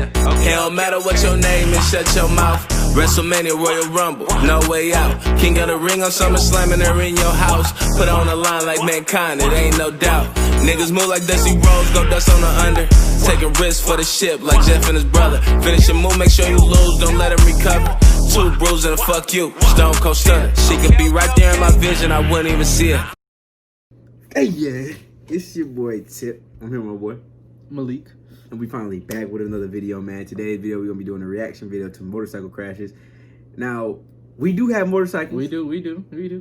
Yeah, okay. It don't matter what your name is, shut your mouth. WrestleMania, Royal Rumble, no way out. King of the Ring on SummerSlam and they're in your house. Put on the line like Mankind, it ain't no doubt. Niggas move like Dusty Rhodes, go dust on the under. Taking risks for the ship like Jeff and his brother. Finish your move, make sure you lose, don't let him recover. 2 bruises and a fuck you, Stone Cold Stunner. She could be right there in my vision, I wouldn't even see her. Hey, yeah, it's your boy Tip. I'm here with my boy Malik. And we finally back with another video, man. Today's video, we're gonna be doing a reaction video to motorcycle crashes. Now, we do have motorcycles. We do.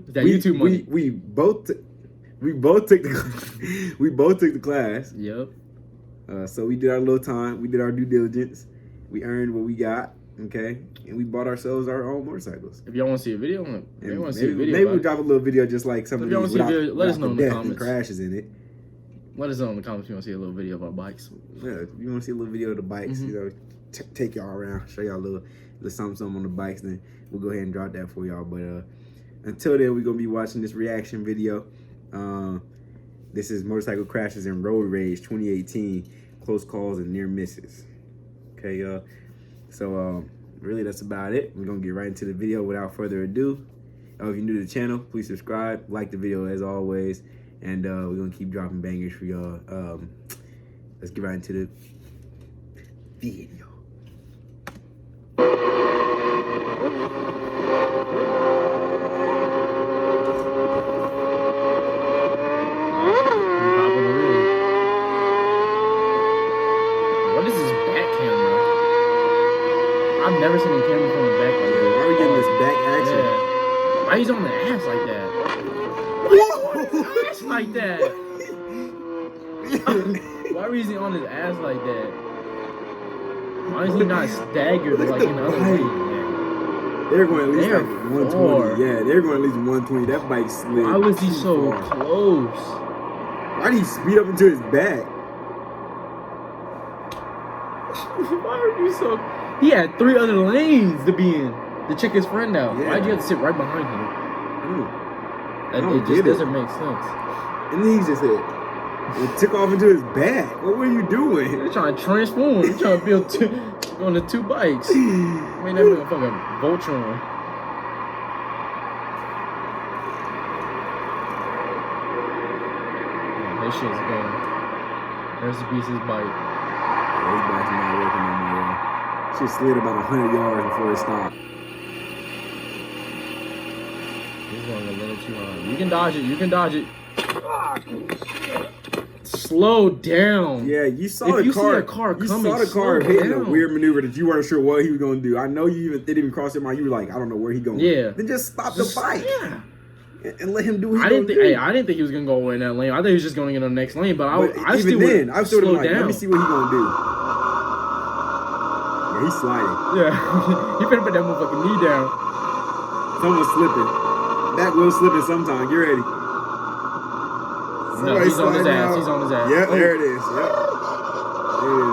That YouTube money. We both took the class. Yep. So we did our little time. We did our due diligence. We earned what we got. Okay, and we bought ourselves our own motorcycles. If y'all want to see a video, maybe we'll drop a little video just like some of these without, let us know in the comments. And crashes in it. Let us know in the comments if you want to see a little video of our bikes. Yeah, if you want to see a little video of the bikes, you know, take y'all around, show y'all a little something on the bikes, then we'll go ahead and drop that for y'all. But until then, we're gonna be watching this reaction video. This is motorcycle crashes and road rage 2018, close calls and near misses. Okay, y'all. So really, that's about it. We're gonna get right into the video without further ado. If you're new to the channel, please subscribe, like the video as always. And we're gonna keep dropping bangers for y'all. Let's get right into the video. What is this back camera? I've never seen a camera from the back like that. Why are we getting this back action? Yeah. Why he's on the ass like that? Ass like that. Why is he on his ass like that? Why is he not staggered like in the other way? They're going at least like 120. Yeah, they're going at least 120. That bike slid. Why was he so close? Why did he speed up into his back? Why are you so? He had 3 other lanes to be in to check his friend out. Yeah. Why'd you have to sit right behind him? It just doesn't make sense. And then he just said, it took off into his back. What were you doing? They're trying to transform. They're trying to build on the 2 bikes. Made that motherfucking Voltron. Oh, this shit's gone. There's the piece of his bike. Yeah, his bike's not working no more. Shit slid about 100 yards before it stopped. He's going a little too hard. You can dodge it. You can dodge it. Slow down. Yeah, you saw if the you car. See a car you coming, saw the car hitting down. a weird maneuver that you weren't sure what he was going to do. I know you didn't even cross your mind. You were like, I don't know where he going. Yeah. Then just stop the bike. Yeah. And let him do what he I didn't think. do. Hey, I didn't think he was gonna go in that lane. I thought he was just going to get on the next lane. But I even then, I still slowed like, down. let me see what he gonna do. Yeah, he's sliding. Yeah, he finna put that motherfucking knee down. Someone's slipping. That will slipping sometime. Get ready. No, he's on his ass. He's on his ass. Yep, there it is. Yep.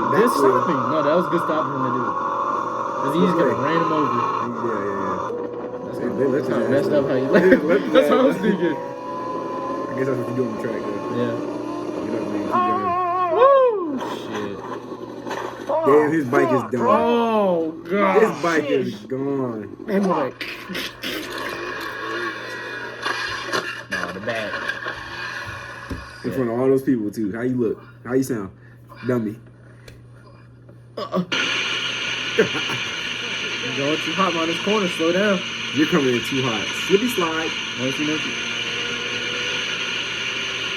Good stopping. No, that was good stopping him to do. Cause he just gonna ran him over. Yeah. That's kind of messed up how you left. That's what I was thinking. I guess that's what you do on the track, though. Yeah. You know what I mean? Woo! Shit. Damn, his bike is done. Oh, God. His bike is gone. Man, like... No, the back. In front of all those people, too. How you look? How you sound? Dummy. You're going too hot on this corner. Slow down. You're coming in too hot. Slippy slide. Once you know it.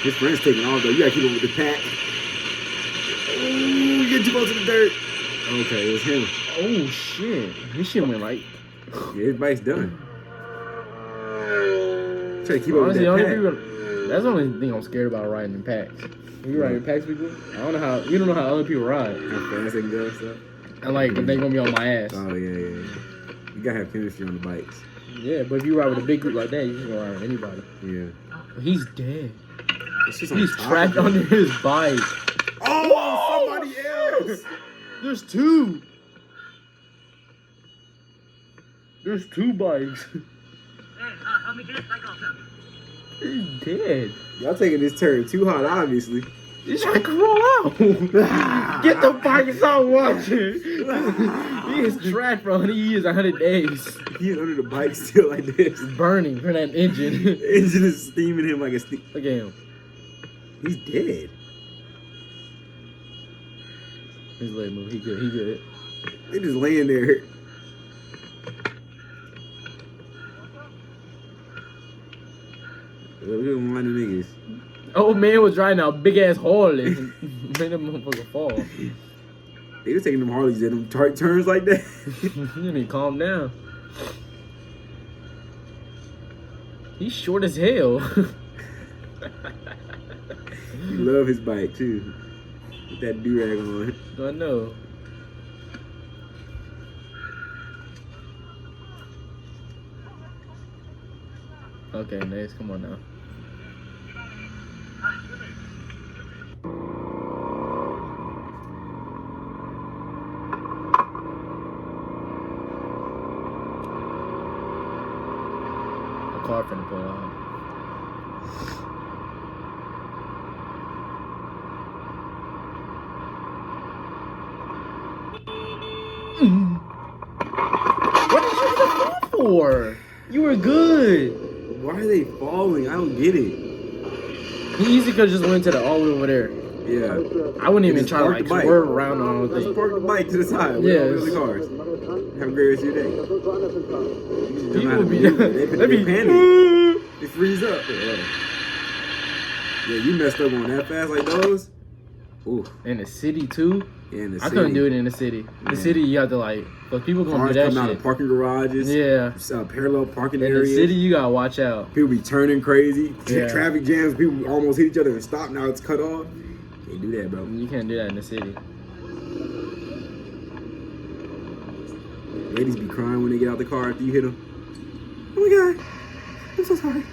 His friend's taking off, though. You gotta keep up with the pack. Ooh, you get too close to the dirt. Okay, it was him. Oh, shit. His shit went like... Yeah, his bike's done. Try to keep up with that pack. That's the only thing I'm scared about riding in packs. When you ride in packs, people, I don't know how... You don't know how other people ride. How fast they can go and stuff. And like, they're gonna be on my ass. Oh, yeah. You gotta have chemistry on the bikes. Yeah, but if you ride with a big group like that, you just gonna ride with anybody. Yeah. But he's dead. He's trapped under his bike. Oh, somebody else! There's 2. There's 2 bikes. He's dead. Y'all taking this turn too hot, obviously. He's trying to crawl out. Get the fuck out watching. He is trash for 100 days. He's under the bike still like this. Burning for that engine. The engine is steaming him like a steam. Look at him. He's dead. His leg move. He good. They just laying there. Look at them line of niggas. Old man was driving a big ass Harley. Made that motherfucker fall. They was taking them Harleys in them tight turns like that. You need to calm down. He's short as hell. He love his bike too. With that do-rag on. I know. Okay, next. Come on now. A car finna pull out. What did you even fall for? You were good. Why are they falling? I don't get it. He easily could have just went to the all the way over there. Yeah. I wouldn't even Just try to park like the bike. swerve around on the Let's thing. park the bike to the side. Yes. With all the cars. Have a great rest of your day. People be They panic. They freeze up. Yeah, you messed up on that fast like those. Ooh. In the city too. Yeah, in the I city. couldn't do it in the city. The Yeah. city you have to like, but people gonna Cars do that come out shit. of parking garages. Yeah. Parallel parking In the areas. city you gotta watch out. People be turning crazy. Yeah. Traffic jams. People almost hit each other and stop. Now it's cut off. Can't do that, bro. You can't do that in the city. Ladies be crying when they get out the car after you hit them. Oh my god, I'm so sorry.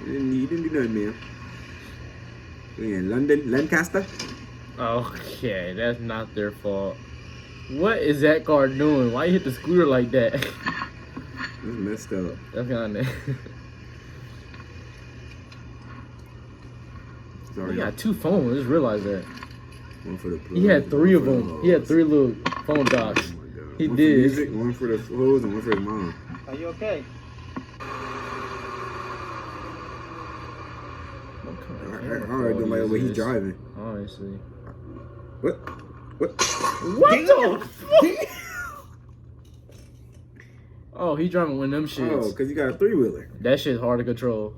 You didn't do nothing, man. We in London, Lancaster. Okay, that's not their fault. What is that car doing? Why you hit the scooter like that? That's messed up. That's kind of. Sorry. He got two phones. Just realized that. One for the plug, He had three one of for the them. He had hoes. 3 little phone docks. Oh my god. He One did. For music, one for the hoes, and one for his mom. Are you okay? I already don't like the way he's driving. Honestly. What? What? What the fuck? Oh, he driving one of them shits. Oh, because you got a 3-wheeler. That shit's hard to control.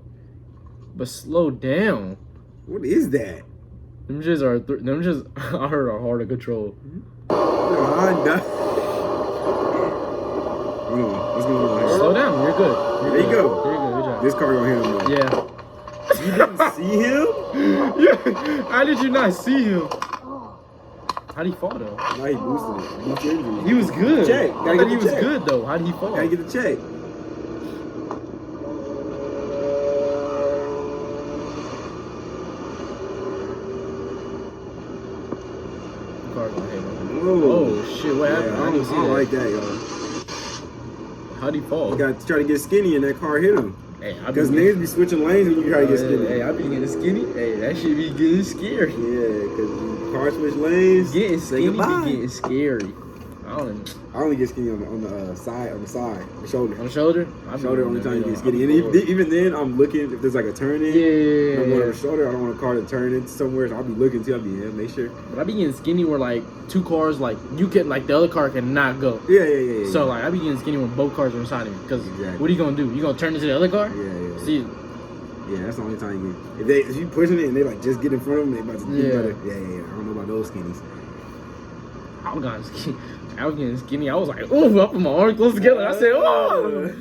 But slow down. What is that? Them shits are, them shits I heard are hard to control. Honda. Hold on. What's going on here? Slow down, you're good. There you go. You're good, good job. This car gonna hit him though. Yeah. You didn't see him? Yeah. How did you not see him? How did he fall though? Why he boosted it? Boosted injury. He was good. Check. I Gotta thought get he the was check. good though. How did he fall? Gotta get the check. Car gonna hit him. Whoa. Oh shit! What happened? Yeah, I didn't even see don't that. like that, y'all. How'd he fall? You got to try to get skinny and that car hit him. Hey, I Because niggas be switching lanes when you try to get skinny. Hey, I be getting skinny. Hey, that shit be getting scary. Yeah, because car switch lanes. Getting say skinny goodbye. be getting scary. I don't. I only get skinny on the side, the shoulder. On the shoulder? I be Shoulder on only the time you get middle. skinny. And even then, I'm looking if there's like a turn in. Yeah. I'm going on the shoulder. I don't want a car to turn into somewhere. So I'll be looking too. I'll be make sure. But I be getting skinny where like 2 cars, like you can, like the other car cannot go. Yeah. So like I be getting skinny when both cars are inside of me. Because Exactly. what are you gonna do? You gonna turn into the other car? Yeah. See, Yeah, that's the only time you get. If you pushing it and they like just get in front of them, they about to Yeah. Yeah. I don't know about those skinnies. I was getting skinny. I was getting skinny. I was like, ooh, I put my arms close together. I said, oh.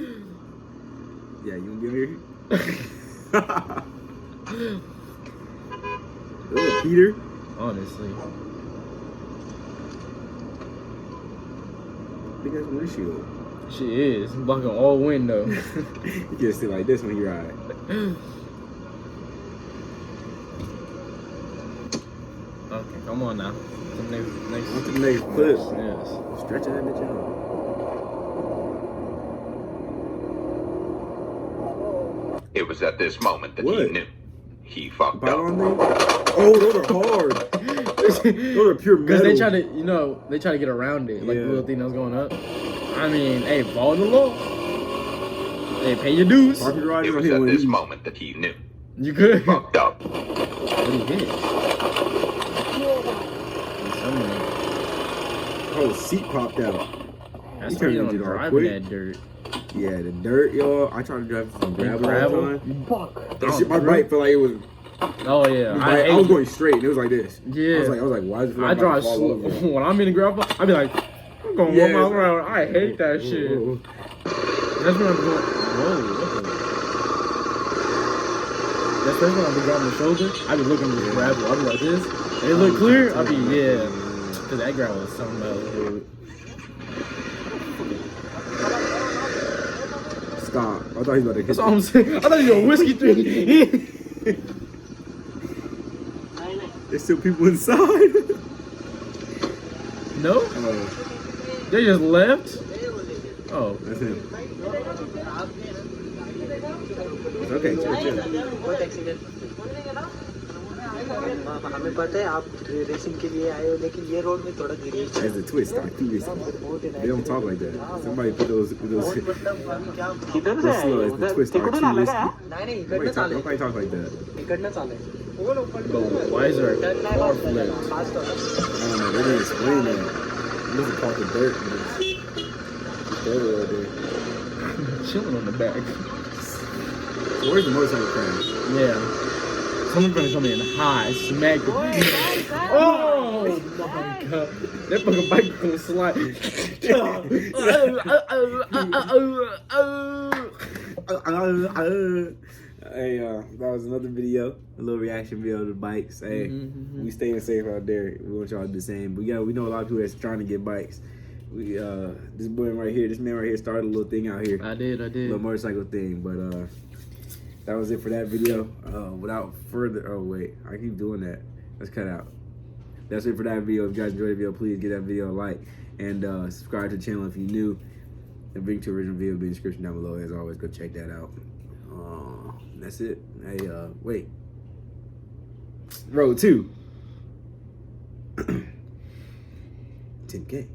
Yeah, you wanna be on here? Little Peter. Honestly. Big ass windshield. She is blocking all window. You can sit like this when you ride. Okay, come on now. The next. On to the next clip. Yes. Stretching that bitch out. It was at this moment that What? he knew he fucked Bite up. on thing? Oh, those are hard. Those are pure Because metal. they try to, they try to get around it, like the little thing that was going up. I mean, hey, follow the law. Hey, pay your dues. Carpet It riders was on at here this when moment that he knew. You good? Fucked up. What do you hit? oh, seat popped out. That's You why you turned don't it all drive quick. in that dirt. Yeah, the dirt, y'all. I tried to drive some gravel all Gravel? the time. Fuck. That shit, my bike felt like it was. Oh yeah, I was going straight, and it was like this. Yeah. I was like, why is it? I drive slow. When I'm in the gravel, I be like, I'm going 1 mile an hour. I hate that shit. That's when I'm going. Whoa, what the? That's when I be driving the shoulder. I be looking at the gravel. I be like this. And it look clear. I be cause that gravel is something else. Stop. I thought he was about to That's all I'm saying. I thought you were a whiskey drink. There's still people inside. No, Oh, they just left. Oh, that's him. It's okay, chill. हमें पता है आप racing के लिए आए हो लेकिन ये रोड में थोड़ा गिरी There's a twist. They don't talk like that. Somebody put those किधर से slow as the twist are too risky. नहीं Nobody talk like that. इकडनं चालेल but why is there a car flipped? I don't know. They didn't explain that. This is part of dirt. Dirt right there. Chilling on the back. So where's the motorcycle crash? Yeah. Someone's gonna come in high, smack it. Oh my god. That fucking bike gonna slide. Hey, that was another video, a little reaction video to the bikes. Hey, we staying safe out there. We want y'all to do the same. But yeah, we know a lot of people that's trying to get bikes. We this man right here started a little thing out here. I did. Little motorcycle thing. But that was it for that video. Without further, oh wait, I keep doing that. Let's cut out. That's it for that video. If you guys enjoyed the video, please give that video a like and subscribe to the channel if you're new. The link to the original video will be in the description down below. As always, go check that out. That's it. Hey, wait. Road 2. 10K.